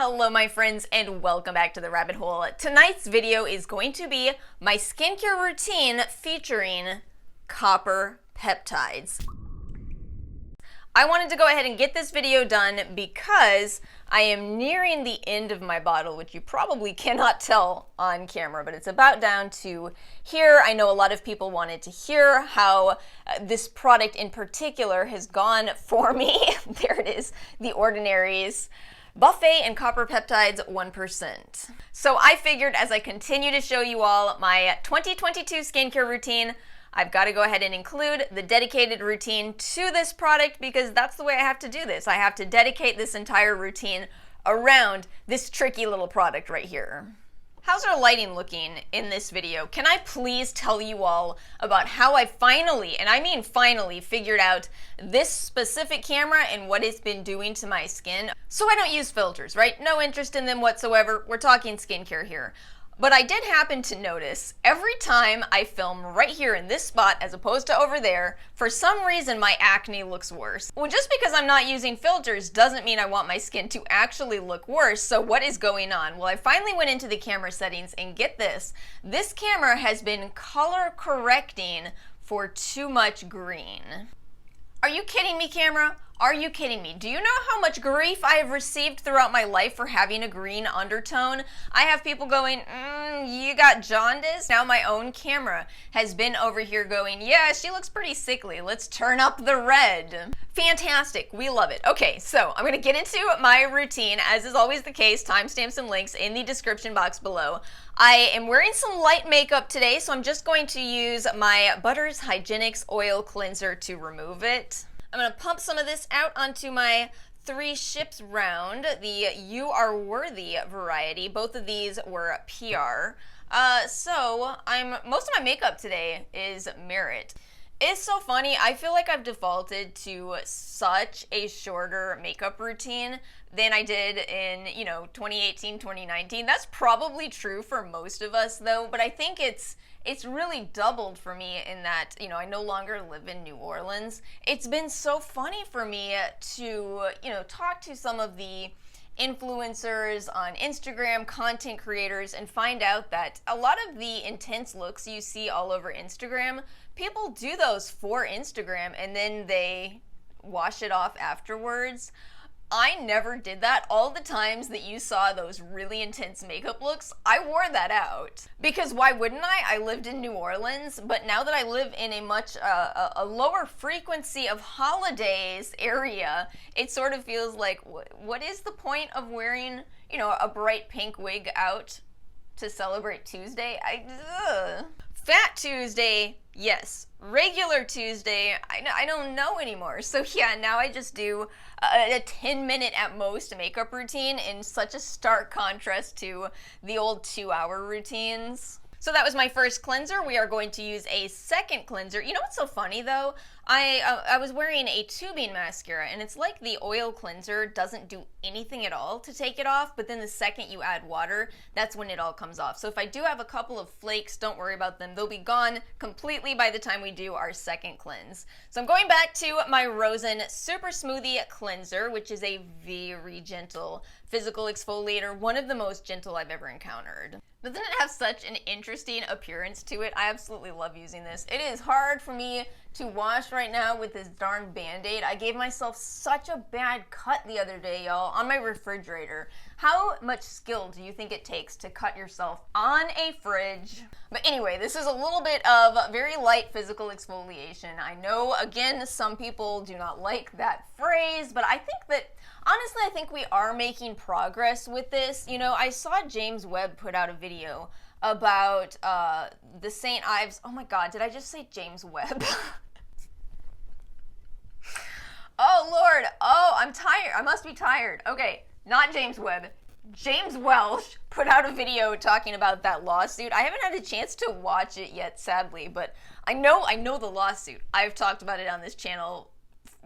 Hello my friends and welcome back to the rabbit hole. Tonight's video is going to be my skincare routine featuring copper peptides. I wanted to go ahead and get this video done because I am nearing the end of my bottle, which you probably cannot tell on camera, but it's about down to here. I know a lot of people wanted to hear how this product in particular has gone for me. There it is, The Ordinary's Buffet and Copper Peptides 1%. So I figured as I continue to show you all my 2022 skincare routine, I've got to go ahead and include the dedicated routine to this product because that's the way I have to do this. I have to dedicate this entire routine around this tricky little product right here. How's our lighting looking in this video? Can I please tell you all about how I finally, and I mean finally, figured out this specific camera and what it's been doing to my skin? So I don't use filters, right? No interest in them whatsoever. We're talking skincare here. But I did happen to notice every time I film right here in this spot as opposed to over there, for some reason my acne looks worse. Well, just because I'm not using filters doesn't mean I want my skin to actually look worse. So what is going on? Well, I finally went into the camera settings and get this. This camera has been color correcting for too much green. Are you kidding me, camera? Are you kidding me? Do you know how much grief I have received throughout my life for having a green undertone? I have people going, you got jaundice? Now my own camera has been over here going, yeah, she looks pretty sickly. Let's turn up the red. Fantastic. We love it. Okay, so I'm going to get into my routine. As is always the case, timestamps and links in the description box below. I am wearing some light makeup today, so I'm just going to use my Butters Hygienics Oil Cleanser to remove it. I'm going to pump some of this out onto my 3 ships round, the You Are Worthy variety. Both of these were PR. So most of my makeup today is Merit. It's so funny, I feel like I've defaulted to such a shorter makeup routine than I did in, 2018, 2019. That's probably true for most of us though, but I think it's really doubled for me in that, I no longer live in New Orleans. It's been so funny for me to, talk to some of the influencers on Instagram, content creators, and find out that a lot of the intense looks you see all over Instagram, people do those for Instagram and then they wash it off afterwards. I never did that. All the times that you saw those really intense makeup looks, I wore that out. Because why wouldn't I? I lived in New Orleans, but now that I live in a much a lower frequency of holidays area, it sort of feels like, what is the point of wearing, a bright pink wig out to celebrate Tuesday? Fat Tuesday, yes. Regular Tuesday, I don't know anymore. So yeah, now I just do a 10-minute at most makeup routine in such a stark contrast to the old 2-hour routines. So that was my first cleanser. We are going to use a second cleanser. You know what's so funny though? I was wearing a tubing mascara and it's like the oil cleanser doesn't do anything at all to take it off, but then the second you add water, that's when it all comes off. So if I do have a couple of flakes, don't worry about them. They'll be gone completely by the time we do our second cleanse. So I'm going back to my Rosen Super Smoothie Cleanser, which is a very gentle physical exfoliator, one of the most gentle I've ever encountered. Doesn't it have such an interesting appearance to it? I absolutely love using this. It is hard for me to wash right now with this darn Band-Aid. I gave myself such a bad cut the other day, y'all, on my refrigerator. How much skill do you think it takes to cut yourself on a fridge? But anyway, this is a little bit of very light physical exfoliation. I know, again, some people do not like that phrase, but I think that honestly, I think we are making progress with this. I saw James Webb put out a video about the St. Ives. Oh my God, did I just say James Webb? Oh Lord, I'm tired. I must be tired. Okay, not James Webb. James Welsh put out a video talking about that lawsuit. I haven't had a chance to watch it yet, sadly, but I know the lawsuit. I've talked about it on this channel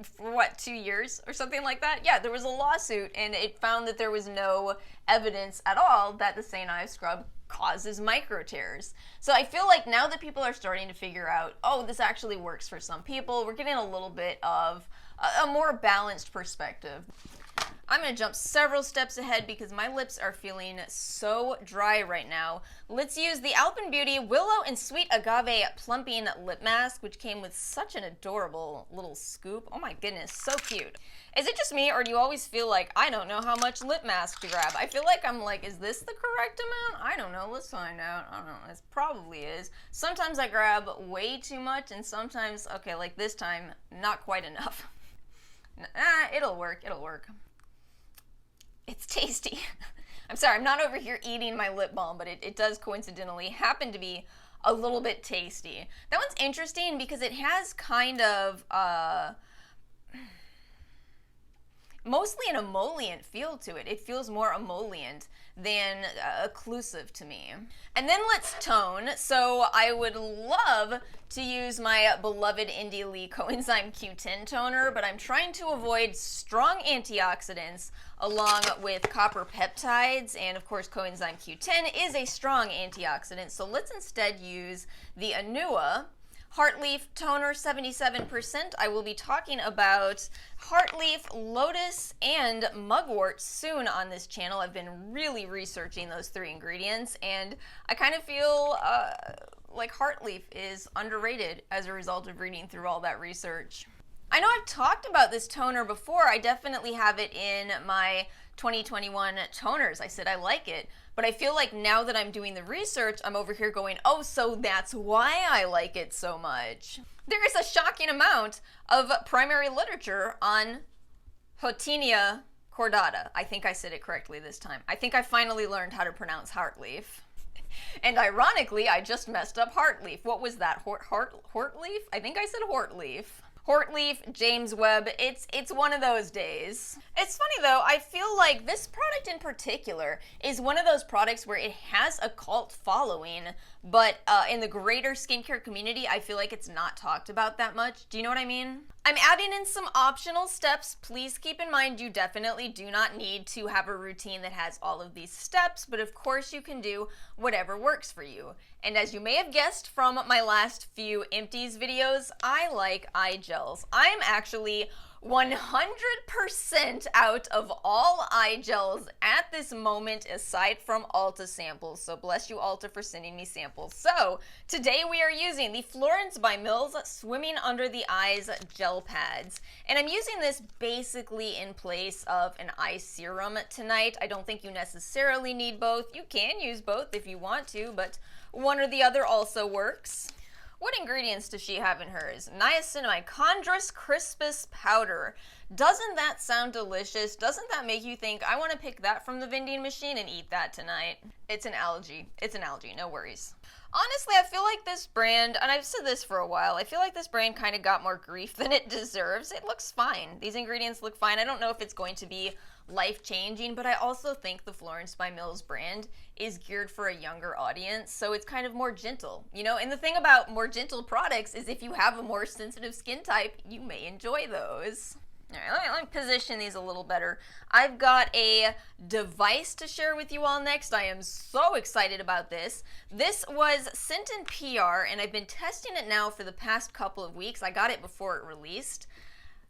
for what, 2 years or something like that? Yeah, there was a lawsuit and it found that there was no evidence at all that the St. Ives scrub causes micro tears. So I feel like now that people are starting to figure out, oh, this actually works for some people, we're getting a little bit of a more balanced perspective. I'm going to jump several steps ahead because my lips are feeling so dry right now. Let's use the Alpenbeauty Willow and Sweet Agave Plumping Lip Mask, which came with such an adorable little scoop. Oh my goodness, so cute. Is it just me, or do you always feel like I don't know how much lip mask to grab? I feel like I'm like, is this the correct amount? I don't know. Let's find out. I don't know. It probably is. Sometimes I grab way too much, and sometimes, okay, like this time, not quite enough. It'll work. It'll work. It's tasty. I'm sorry, I'm not over here eating my lip balm, but it does coincidentally happen to be a little bit tasty. That one's interesting because it has kind of mostly an emollient feel to it. It feels more emollient than occlusive to me. And then let's tone. So I would love to use my beloved Indie Lee Coenzyme Q10 toner, but I'm trying to avoid strong antioxidants along with copper peptides, and of course Coenzyme Q10 is a strong antioxidant, so let's instead use the Anua Heartleaf Toner 77%. I will be talking about Heartleaf, Lotus, and Mugwort soon on this channel. I've been really researching those three ingredients, and I kind of feel like Heartleaf is underrated as a result of reading through all that research. I know I've talked about this toner before. I definitely have it in my 2021 toners. I said I like it, but I feel like now that I'm doing the research, I'm over here going, oh, so that's why I like it so much. There is a shocking amount of primary literature on Houttenia cordata. I think I said it correctly this time. I think I finally learned how to pronounce Heartleaf. And ironically, I just messed up Heartleaf. What was that? Hortleaf? I think I said Hortleaf. Hortleaf, James Webb, it's one of those days. It's funny though, I feel like this product in particular is one of those products where it has a cult following, but in the greater skincare community, I feel like it's not talked about that much. Do you know what I mean? I'm adding in some optional steps. Please keep in mind you definitely do not need to have a routine that has all of these steps, but of course you can do whatever works for you. And as you may have guessed from my last few empties videos, I like eye gels. I'm actually 100% out of all eye gels at this moment aside from Ulta samples, so bless you Ulta for sending me samples. So today we are using the Florence by Mills Swimming Under the Eyes gel pads, and I'm using this basically in place of an eye serum tonight. I don't think you necessarily need both. You can use both if you want to, but one or the other also works. What ingredients does she have in hers? Niacinamide, Chondrus crispus powder. Doesn't that sound delicious? Doesn't that make you think, I want to pick that from the vending machine and eat that tonight? It's an algae. It's an algae, no worries. Honestly, I feel like this brand, and I've said this for a while, I feel like this brand kind of got more grief than it deserves. It looks fine. These ingredients look fine. I don't know if it's going to be life-changing, but I also think the Florence by Mills brand is geared for a younger audience, so it's kind of more gentle, you know? And the thing about more gentle products is if you have a more sensitive skin type, you may enjoy those. All right, let me position these a little better. I've got a device to share with you all next. I am so excited about this. This was sent in PR, and I've been testing it now for the past couple of weeks. I got it before it released.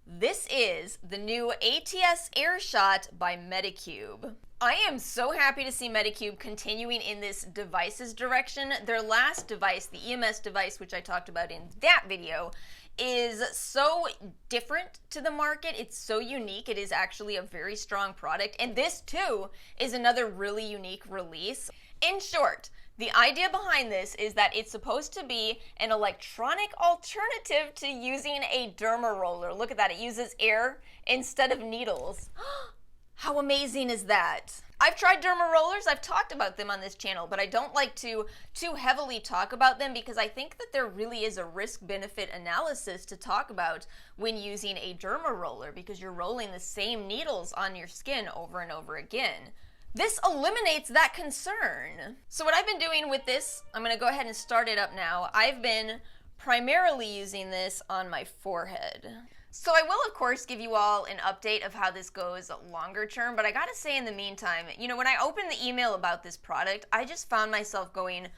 This is the new ATS Airshot by Medicube. I am so happy to see Medicube continuing in this devices direction. Their last device, the EMS device, which I talked about in that video, is so different to the market. It's so unique. It is actually a very strong product. And this too is another really unique release. In short, the idea behind this is that it's supposed to be an electronic alternative to using a derma roller. Look at that, it uses air instead of needles. How amazing is that? I've tried derma rollers, I've talked about them on this channel, but I don't like to too heavily talk about them because I think that there really is a risk-benefit analysis to talk about when using a derma roller because you're rolling the same needles on your skin over and over again. This eliminates that concern. So what I've been doing with this, I'm gonna go ahead and start it up now. I've been primarily using this on my forehead. So I will, of course, give you all an update of how this goes longer term, but I gotta say in the meantime, you know, when I opened the email about this product, I just found myself going,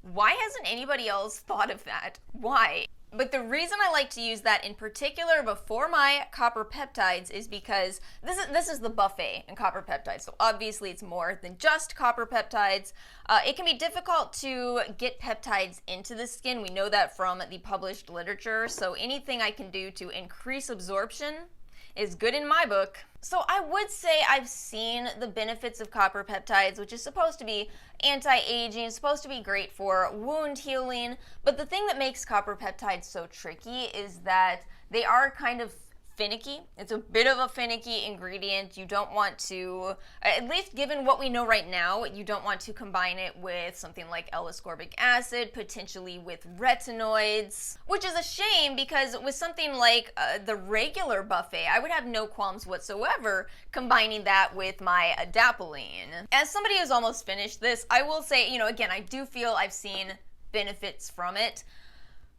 why hasn't anybody else thought of that? Why? But the reason I like to use that in particular before my copper peptides is because this is the buffet in copper peptides. So obviously it's more than just copper peptides. It can be difficult to get peptides into the skin. We know that from the published literature. So anything I can do to increase absorption is good in my book. So I would say I've seen the benefits of copper peptides, which is supposed to be anti-aging, supposed to be great for wound healing, but the thing that makes copper peptides so tricky is that they are kind of finicky. It's a bit of a finicky ingredient. You don't want to, at least given what we know right now, you don't want to combine it with something like L-ascorbic acid, potentially with retinoids, which is a shame because with something like the regular buffet, I would have no qualms whatsoever combining that with my adapalene. As somebody who's almost finished this, I will say, again, I do feel I've seen benefits from it,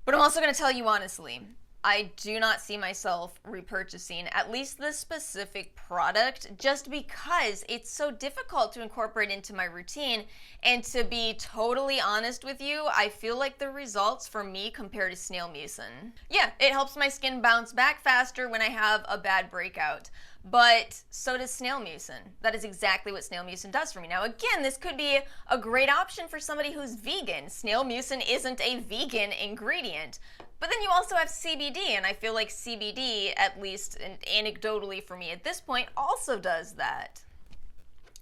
but I'm also going to tell you honestly, I do not see myself repurchasing at least this specific product just because it's so difficult to incorporate into my routine. And to be totally honest with you, I feel like the results for me compare to snail mucin. Yeah, it helps my skin bounce back faster when I have a bad breakout. But so does snail mucin. That is exactly what snail mucin does for me. Now again, this could be a great option for somebody who's vegan. Snail mucin isn't a vegan ingredient. But then you also have CBD, and I feel like CBD, at least anecdotally for me at this point, also does that.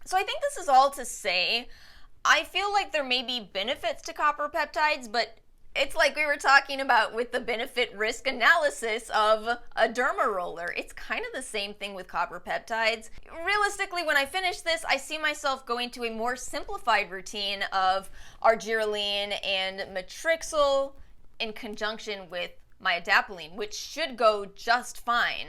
So I think this is all to say, I feel like there may be benefits to copper peptides, but it's like we were talking about with the benefit risk analysis of a derma roller. It's kind of the same thing with copper peptides. Realistically, when I finish this, I see myself going to a more simplified routine of argireline and matrixyl in conjunction with my adapalene, which should go just fine.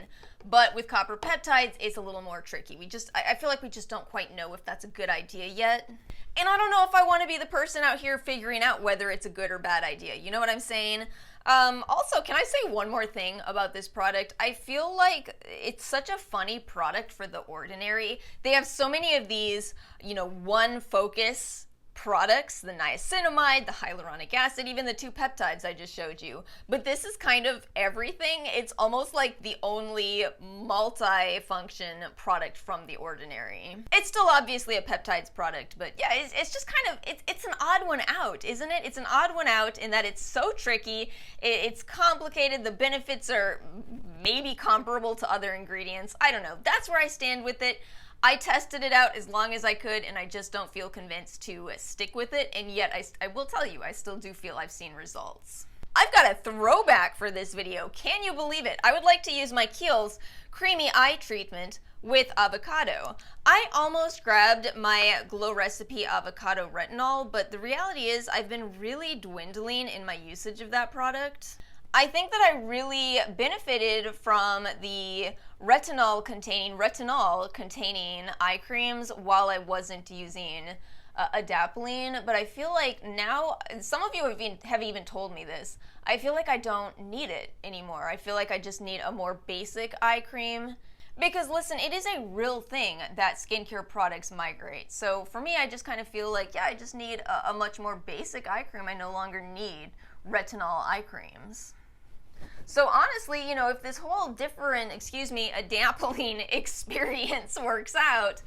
But with copper peptides, it's a little more tricky. I feel like we just don't quite know if that's a good idea yet. And I don't know if I want to be the person out here figuring out whether it's a good or bad idea. You know what I'm saying? Also, can I say one more thing about this product? I feel like it's such a funny product for the ordinary. They have so many of these, one focus products, the niacinamide, the hyaluronic acid, even the two peptides I just showed you. But this is kind of everything. It's almost like the only multi-function product from the ordinary. It's still obviously a peptides product, but yeah, it's just kind of, it's an odd one out, isn't it? It's an odd one out in that it's so tricky, it's complicated, the benefits are maybe comparable to other ingredients. I don't know. That's where I stand with it. I tested it out as long as I could, and I just don't feel convinced to stick with it, and yet I will tell you, I still do feel I've seen results. I've got a throwback for this video. Can you believe it? I would like to use my Kiehl's Creamy Eye Treatment with avocado. I almost grabbed my Glow Recipe Avocado Retinol, but the reality is I've been really dwindling in my usage of that product. I think that I really benefited from the retinol containing eye creams while I wasn't using adapalene, but I feel like now, some of you have even told me this, I feel like I don't need it anymore. I feel like I just need a more basic eye cream. Because listen, it is a real thing that skincare products migrate. So for me, I just kind of feel like, yeah, I just need a much more basic eye cream. I no longer need retinol eye creams. So honestly, if this whole adapalene experience works out,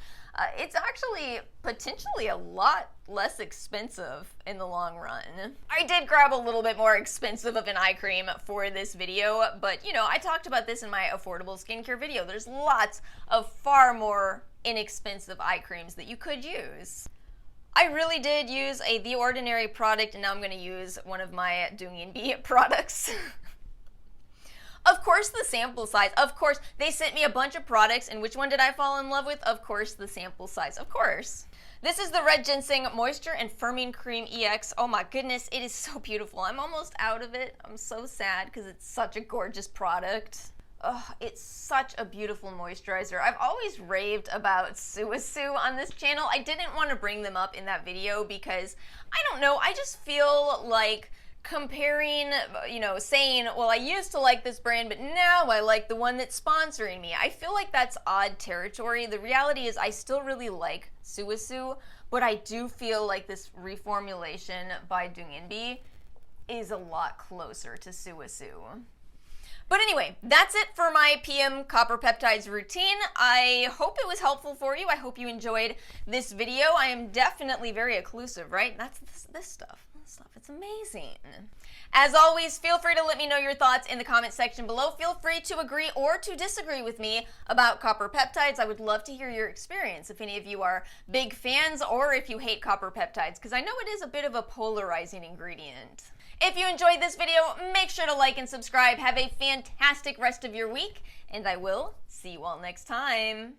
it's actually potentially a lot less expensive in the long run. I did grab a little bit more expensive of an eye cream for this video, but I talked about this in my affordable skincare video. There's lots of far more inexpensive eye creams that you could use. I really did use a The Ordinary product, and now I'm going to use one of my Doing products. Of course, the sample size. Of course, they sent me a bunch of products, and which one did I fall in love with? Of course, the sample size. Of course. This is the Red Ginseng Moisture and Firming Cream EX. Oh my goodness, it is so beautiful. I'm almost out of it. I'm so sad because it's such a gorgeous product. Oh, it's such a beautiful moisturizer. I've always raved about Suisu on this channel. I didn't want to bring them up in that video because, I don't know, I just feel like comparing, saying, well, I used to like this brand, but now I like the one that's sponsoring me. I feel like that's odd territory. The reality is I still really like Suisu, but I do feel like this reformulation by Doing is a lot closer to Suasu. But anyway, that's it for my PM Copper Peptides routine. I hope it was helpful for you. I hope you enjoyed this video. I am definitely very occlusive, right? That's this stuff. It's amazing. As always, feel free to let me know your thoughts in the comment section below. Feel free to agree or to disagree with me about copper peptides. I would love to hear your experience, if any of you are big fans or if you hate copper peptides, because I know it is a bit of a polarizing ingredient. If you enjoyed this video, make sure to like and subscribe. Have a fantastic rest of your week, and I will see you all next time.